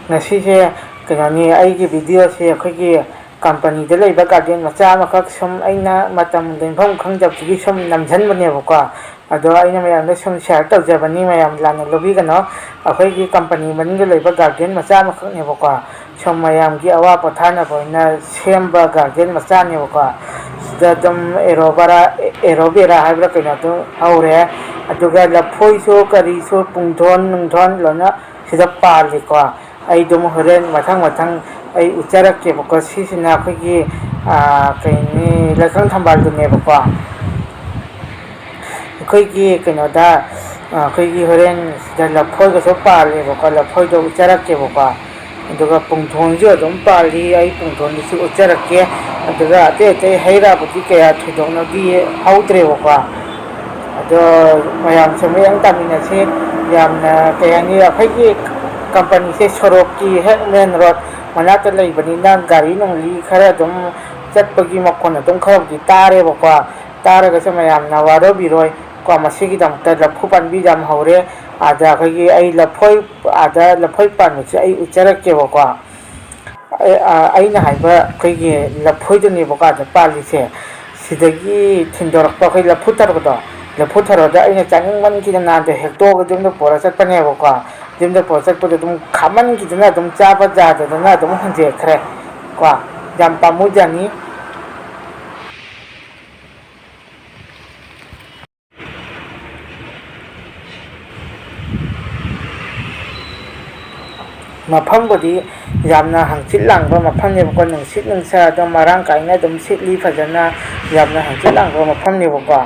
ꯉꯁꯤꯁꯦ ꯀꯩꯅꯣꯅꯤ ꯑꯩꯒꯤ ꯚꯤꯗꯤꯑꯣꯁꯦ ꯑꯩꯈꯣꯏꯒꯤ ꯀꯝꯄꯅꯤꯗ ꯂꯩꯕ ꯒꯥꯔꯗꯦꯟ ꯃꯆꯥ ꯑꯃꯈꯛ ꯁꯨꯝ ꯑꯩꯅ ꯃꯇꯝ ꯂꯦꯟꯐꯝ ꯈꯪꯗꯕꯗꯒꯤ ꯁꯨꯝ ꯅꯝꯁꯤꯟꯕꯅꯦꯕꯀꯣ ꯑꯗꯣ ꯑꯩꯅ ꯃꯌꯥꯝꯗ ꯁꯨꯝ ꯁꯦꯌꯔ ꯇꯧꯖꯕꯅꯤ, ꯃꯌꯥꯝ ꯂꯥꯟꯅ ꯂꯧꯕꯤꯒꯅꯣ꯫ ꯑꯩꯈꯣꯏꯒꯤ ꯀꯝꯄꯅꯤ ꯃꯅꯨꯡꯗ ꯂꯩꯕ ꯒꯥꯔꯗꯦꯟ ꯃꯆꯥ ꯑꯃꯈꯛꯅꯦꯕꯀꯣ, ꯁꯨꯝ ꯃꯌꯥꯝꯒꯤ ꯑꯋꯥ ꯄꯣꯊꯥꯅꯕ ꯑꯣꯏꯅ ꯁꯦꯝꯕ ꯒꯥꯔꯗꯦꯟ ꯃꯆꯥꯅꯦꯕꯀꯣ꯫ ꯁꯤꯗ ꯑꯗꯨꯝ ꯑꯦꯔꯣꯕꯦꯔꯥ ꯍꯥꯏꯕ꯭ꯔꯥ ꯀꯩꯅꯣ ꯑꯗꯨꯝ ꯍꯧꯔꯦ, ꯑꯗꯨꯒ ꯂꯐꯣꯏꯁꯨ ꯀꯔꯤꯁꯨ ꯄꯨꯡꯗꯣꯟ ꯅꯨꯡꯙꯣꯟ ꯂꯣꯏꯅ ꯁꯤꯗ ꯄꯥꯜꯂꯤꯀꯣ꯫ ꯑꯩ ꯑꯗꯨꯝ ꯍꯣꯔꯦꯟ ꯃꯊꯪ ꯑꯩ ꯎꯠꯆꯔꯛꯀꯦꯕꯀꯣ꯫ ꯁꯤꯁꯤꯅ ꯑꯩꯈꯣꯏꯒꯤ ꯀꯩꯅꯤ ꯂꯩꯀꯪ ꯊꯝꯕꯥꯜꯗꯨꯅꯦꯕꯀꯣ꯫ ꯑꯩꯈꯣꯏꯒꯤ ꯀꯩꯅꯣꯗ ꯑꯩꯈꯣꯏꯒꯤ ꯍꯣꯔꯦꯟ ꯁꯤꯗ ꯂꯐꯣꯏꯒꯁꯨ ꯄꯥꯜꯂꯦꯕꯀꯣ, ꯂꯐꯣꯏꯗꯣ ꯎꯠꯆꯔꯛꯀꯦꯕꯀꯣ꯫ ꯑꯗꯨꯒ ꯄꯨꯡꯗꯣꯟꯁꯨ ꯑꯗꯨꯝ ꯄꯥꯜꯂꯤ, ꯑꯩ ꯄꯨꯡꯗꯣꯟꯗꯨꯁꯨ ꯎꯠꯆꯔꯛꯀꯦ꯫ ꯑꯗꯨꯒ ꯑꯇꯩ ꯍꯩ ꯔꯥꯕꯨꯗꯤ ꯀꯌꯥ ꯊꯣꯏꯗꯣꯛꯅꯗꯤ ꯍꯧꯗ꯭ꯔꯦꯕꯀꯣ꯫ ꯑꯗꯣ ꯃꯌꯥꯝꯁꯨ ꯃꯤꯠꯌꯦꯡ ꯇꯥꯃꯤꯟꯅꯁꯤ꯫ ꯌꯥꯝꯅ ꯀꯩ ꯍꯥꯏꯅꯤ, ꯑꯩꯈꯣꯏꯒꯤ ꯀꯝꯄꯅꯤꯁꯦ ꯁꯣꯔꯣꯛꯀꯤ ꯍꯦꯛ ꯃꯦꯟ ꯔꯣꯗ ꯃꯅꯥꯛꯇ ꯂꯩꯕꯅꯤꯅ ꯒꯥꯔꯤ ꯅꯨꯡꯂꯤ ꯈꯔ ꯑꯗꯨꯝ ꯆꯠꯄꯒꯤ ꯃꯈꯣꯟ ꯑꯗꯨꯝ ꯈꯔꯕꯨꯗꯤ ꯇꯥꯔꯦꯕꯀꯣ꯫ ꯇꯥꯔꯒꯁꯨ ꯃꯌꯥꯝꯅ ꯋꯥꯔꯧꯕꯤꯔꯣꯏ ꯀꯣ꯫ ꯃꯁꯤꯒꯤꯗꯃꯛꯇ ꯂꯐꯨ ꯄꯥꯝꯕꯤ ꯌꯥꯝ ꯍꯧꯔꯦ꯫ ꯑꯗ ꯑꯩꯈꯣꯏꯒꯤ ꯑꯩ ꯂꯐꯣꯏ ꯄꯥꯟꯕꯁꯦ ꯑꯩ ꯎꯠꯆꯔꯛꯀꯦꯕꯀꯣ꯫ ꯑꯩꯅ ꯍꯥꯏꯕ ꯑꯩꯈꯣꯏꯒꯤ ꯂꯐꯣꯏꯗꯨꯅꯦꯕꯀꯣ ꯑꯗ ꯄꯥꯜꯂꯤꯁꯦ꯫ ꯁꯤꯗꯒꯤ ꯊꯤꯟꯗꯣꯔꯛꯄ ꯑꯩꯈꯣꯏ ꯂꯐꯨ ꯊꯔꯣꯗꯣ, ꯂꯐꯨ ꯊꯔꯣꯗꯣ ꯑꯩꯅ ꯆꯥꯅꯤꯡꯃꯟꯈꯤꯗꯅ ꯅꯍꯥꯟꯗꯣ ꯍꯦꯛꯇꯣꯛꯑꯒ ꯌꯨꯝꯗ ꯄꯨꯔꯒ ꯆꯠꯄꯅꯦꯕꯀꯣ꯫ ꯌꯨꯝꯗ ꯄꯨꯔꯒ ꯆꯠꯄꯗꯣ ꯑꯗꯨꯝ ꯈꯥꯃꯟꯈꯤꯗꯅ ꯑꯗꯨꯝ ꯆꯥꯕ ꯌꯥꯗꯗꯅ ꯑꯗꯨꯝ ꯍꯨꯟꯖꯦꯛꯈ꯭ꯔꯦ ꯀꯣ꯫ ꯌꯥꯝ ꯄꯥꯝꯃꯨꯖꯅꯤ꯫ ꯃꯐꯝꯕꯨꯗꯤ ꯌꯥꯝꯅ ꯍꯪꯆꯤꯠ ꯂꯥꯡꯕ ꯃꯐꯝꯅꯦꯕꯀꯣ꯫ ꯅꯨꯡꯁꯤꯠ ꯅꯨꯡꯁꯥ ꯑꯗꯨꯝ ꯃꯔꯥꯡ ꯀꯥꯏꯅ ꯑꯗꯨꯝ ꯁꯤꯠꯂꯤ ꯐꯖꯅ, ꯌꯥꯝꯅ ꯍꯪꯆꯤꯠ ꯂꯥꯡꯕ ꯃꯐꯝꯅꯦꯕꯀꯣ꯫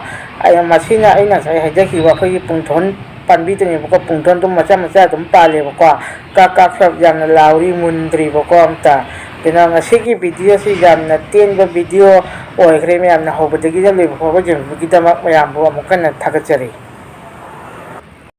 ꯃꯁꯤꯅ ꯑꯩꯅ ꯉꯁꯥꯏ ꯍꯥꯏꯖꯈꯤꯕ ꯑꯩꯈꯣꯏꯒꯤ ꯄꯨꯡꯗꯣꯟ ꯄꯥꯝꯕꯤꯗꯨꯅꯦꯕꯀꯣ꯫ ꯄꯨꯡꯗꯣꯟꯗꯨ ꯃꯆꯥ ꯑꯗꯨꯝ ꯄꯥꯜꯂꯦꯕꯀꯣ꯫ ꯀꯥꯛ ꯌꯥꯝꯅ ꯂꯥꯎꯔꯤ, ꯃꯨꯟꯗ꯭ꯔꯤꯕꯀꯣ ꯑꯝꯇ꯫ ꯑꯗꯨꯅ ꯉꯁꯤꯒꯤ ꯚꯤꯗꯤꯑꯣꯁꯤ ꯌꯥꯝꯅ ꯇꯦꯟꯕ ꯚꯤꯗꯤꯑꯣ ꯑꯣꯏꯈ꯭ꯔꯦ꯫ ꯃꯌꯥꯝꯅ ꯍꯧꯕꯗꯒꯤ ꯂꯣꯏꯕ ꯐꯥꯎꯕ ꯌꯦꯡꯕꯒꯤꯗꯃꯛ ꯃꯌꯥꯝꯕꯨ ꯑꯃꯨꯛ ꯍꯟꯅ ꯊꯥꯒꯠꯆꯔꯤ꯫